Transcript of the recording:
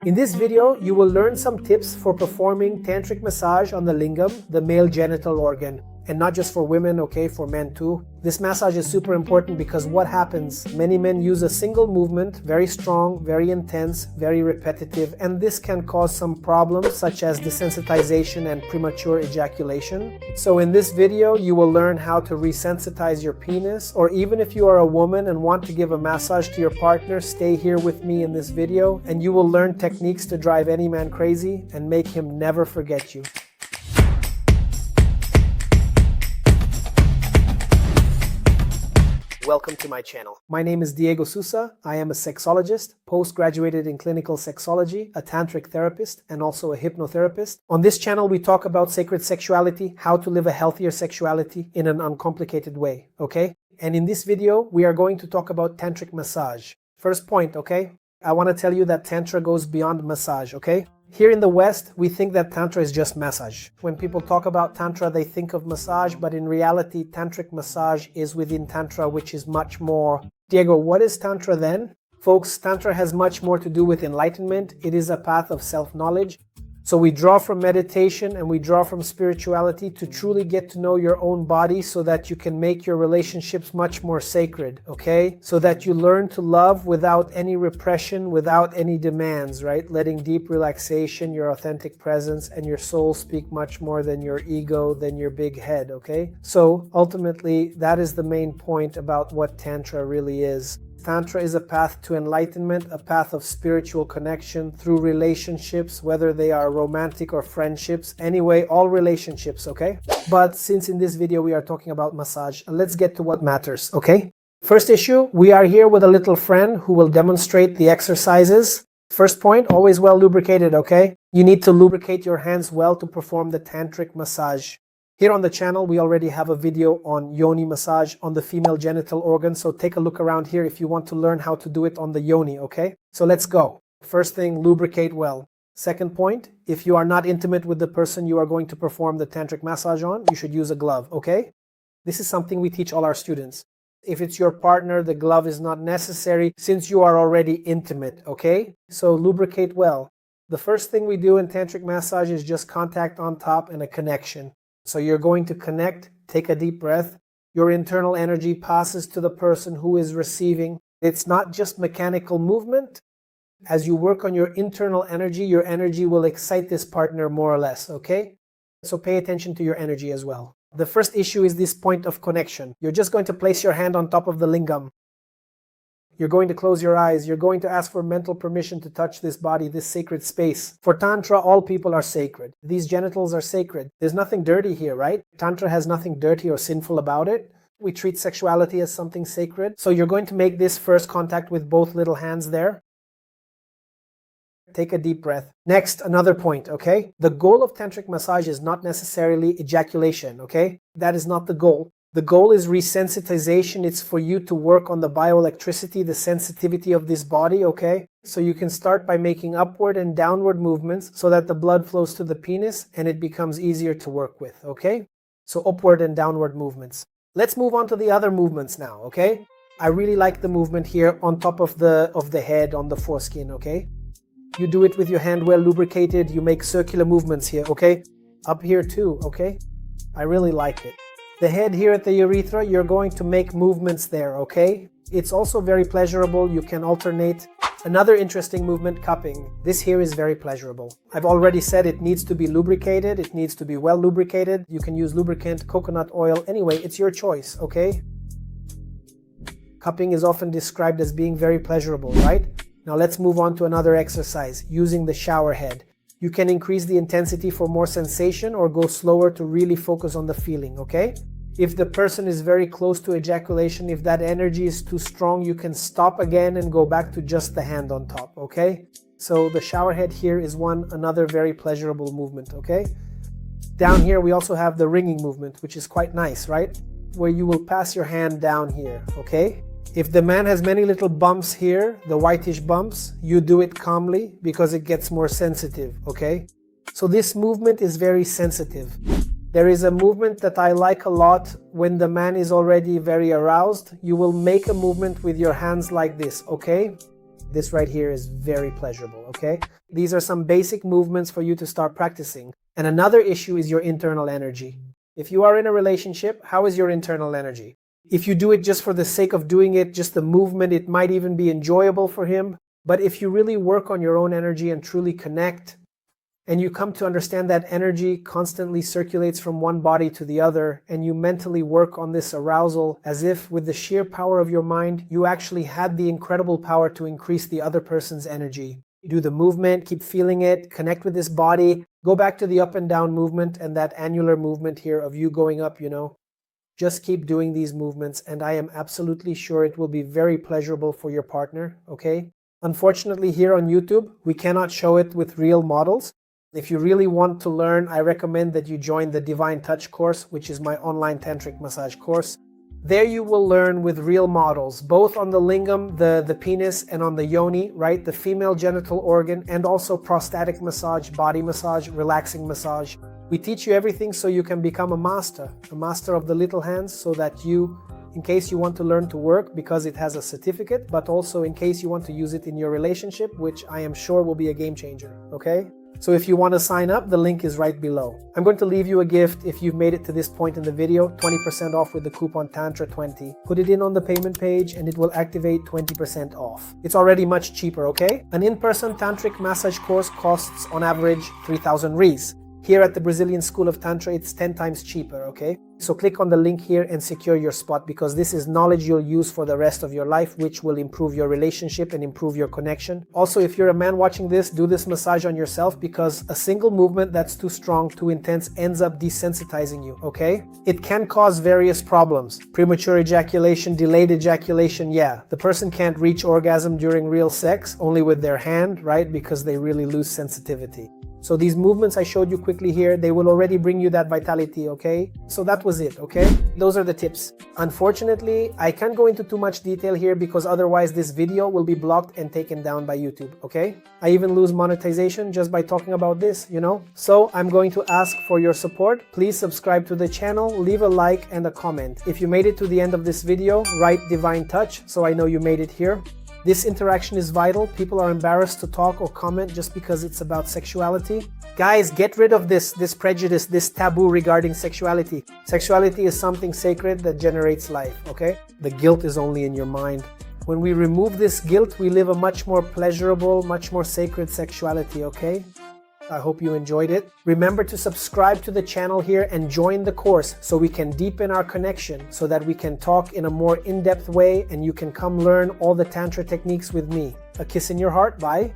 In this video, you will learn some tips for performing tantric massage on the lingam, the male genital organ. And not just for women, okay, for men too. This massage is super important because what happens, many men use a single movement, very strong, very intense, very repetitive, and this can cause some problems such as desensitization and premature ejaculation. So in this video, you will learn how to resensitize your penis, or even if you are a woman and want to give a massage to your partner, stay here with me in this video and you will learn techniques to drive any man crazy and make him never forget you. Welcome to my channel. My name is Diego Sousa. I am a sexologist, post-graduated in clinical sexology, a tantric therapist, and also a hypnotherapist. On this channel, we talk about sacred sexuality, how to live a healthier sexuality in an uncomplicated way, okay? And in this video, we are going to talk about tantric massage. First point, okay? I want to tell you that Tantra goes beyond massage, okay? Here in the West, we think that Tantra is just massage. When people talk about Tantra, they think of massage, but in reality, Tantric massage is within Tantra, which is much more. Diego, what is Tantra then? Folks, Tantra has much more to do with enlightenment. It is a path of self-knowledge. So we draw from meditation and we draw from spirituality to truly get to know your own body so that you can make your relationships much more sacred, okay? So that you learn to love without any repression, without any demands, right? Letting deep relaxation, your authentic presence, and your soul speak much more than your ego, than your big head, okay? So ultimately, that is the main point about what Tantra really is. Tantra is a path to enlightenment, a path of spiritual connection through relationships, whether they are romantic or friendships. Anyway, all relationships, okay? But since in this video we are talking about massage, let's get to what matters, okay? First issue, we are here with a little friend who will demonstrate the exercises. First point, always well lubricated, okay? You need to lubricate your hands well to perform the tantric massage. Here on the channel, we already have a video on yoni massage on the female genital organ, so take a look around here if you want to learn how to do it on the yoni, okay? So let's go. First thing, lubricate well. Second point, if you are not intimate with the person you are going to perform the tantric massage on, you should use a glove, okay? This is something we teach all our students. If it's your partner, the glove is not necessary since you are already intimate, okay? So lubricate well. The first thing we do in tantric massage is just contact on top and a connection. So you're going to connect, take a deep breath. Your internal energy passes to the person who is receiving. It's not just mechanical movement. As you work on your internal energy, your energy will excite this partner more or less, okay? So pay attention to your energy as well. The first issue is this point of connection. You're just going to place your hand on top of the lingam. You're going to close your eyes. You're going to ask for mental permission to touch this body, this sacred space. For Tantra, all people are sacred. These genitals are sacred. There's nothing dirty here, right? Tantra has nothing dirty or sinful about it. We treat sexuality as something sacred. So you're going to make this first contact with both little hands there. Take a deep breath. Next, another point, okay? The goal of tantric massage is not necessarily ejaculation, okay? That is not the goal. The goal is resensitization. It's for you to work on the bioelectricity, the sensitivity of this body, okay? So you can start by making upward and downward movements so that the blood flows to the penis and it becomes easier to work with, okay? So upward and downward movements. Let's move on to the other movements now, okay? I really like the movement here on top of the head, on the foreskin, okay? You do it with your hand well lubricated. You make circular movements here, okay? Up here too, okay? I really like it. The head here at the urethra, you're going to make movements there, okay? It's also very pleasurable. You can alternate. Another interesting movement, cupping. This here is very pleasurable. I've already said it needs to be lubricated. It needs to be well lubricated. You can use lubricant, coconut oil. Anyway, it's your choice, okay? Cupping is often described as being very pleasurable, right? Now let's move on to another exercise, using the shower head. You can increase the intensity for more sensation or go slower to really focus on the feeling, okay? If the person is very close to ejaculation, if that energy is too strong, you can stop again and go back to just the hand on top, okay? So the shower head here is another very pleasurable movement, okay? Down here we also have the ringing movement, which is quite nice, right? Where you will pass your hand down here, okay? If the man has many little bumps here, the whitish bumps, you do it calmly because it gets more sensitive, okay? So this movement is very sensitive. There is a movement that I like a lot when the man is already very aroused. You will make a movement with your hands like this, okay? This right here is very pleasurable, okay? These are some basic movements for you to start practicing. And another issue is your internal energy. If you are in a relationship, how is your internal energy? If you do it just for the sake of doing it, just the movement, it might even be enjoyable for him. But if you really work on your own energy and truly connect, and you come to understand that energy constantly circulates from one body to the other, and you mentally work on this arousal as if with the sheer power of your mind, you actually had the incredible power to increase the other person's energy. Do the movement, keep feeling it, connect with this body, go back to the up and down movement and that annular movement here of you going up, Just keep doing these movements, and I am absolutely sure it will be very pleasurable for your partner, okay? Unfortunately, here on YouTube, we cannot show it with real models. If you really want to learn, I recommend that you join the Divine Touch course, which is my online tantric massage course. There you will learn with real models, both on the lingam, the penis, and on the yoni, right? The female genital organ, and also prostatic massage, body massage, relaxing massage. We teach you everything so you can become a master of the little hands, so that you, in case you want to learn to work, because it has a certificate, but also in case you want to use it in your relationship, which I am sure will be a game changer, okay? So if you want to sign up, the link is right below. I'm going to leave you a gift if you've made it to this point in the video, 20% off with the coupon Tantra20. Put it in on the payment page and it will activate 20% off. It's already much cheaper, okay? An in-person tantric massage course costs on average 3,000 Rs. Here at the Brazilian School of Tantra, it's 10 times cheaper, okay? So click on the link here and secure your spot, because this is knowledge you'll use for the rest of your life, which will improve your relationship and improve your connection. Also, if you're a man watching this, do this massage on yourself, because a single movement that's too strong, too intense, ends up desensitizing you, okay? It can cause various problems. Premature ejaculation, delayed ejaculation, yeah. The person can't reach orgasm during real sex, only with their hand, right? Because they really lose sensitivity. So these movements I showed you quickly here, they will already bring you that vitality, okay? So that was it, okay? Those are the tips. Unfortunately, I can't go into too much detail here, because otherwise this video will be blocked and taken down by YouTube, okay? I even lose monetization just by talking about this, So I'm going to ask for your support. Please subscribe to the channel, leave a like and a comment. If you made it to the end of this video, write Divine Touch so I know you made it here. This interaction is vital. People are embarrassed to talk or comment just because it's about sexuality. Guys, get rid of this prejudice, this taboo regarding sexuality. Sexuality is something sacred that generates life, okay? The guilt is only in your mind. When we remove this guilt, we live a much more pleasurable, much more sacred sexuality, okay? I hope you enjoyed it. Remember to subscribe to the channel here and join the course so we can deepen our connection, so that we can talk in a more in-depth way and you can come learn all the Tantra techniques with me. A kiss in your heart. Bye.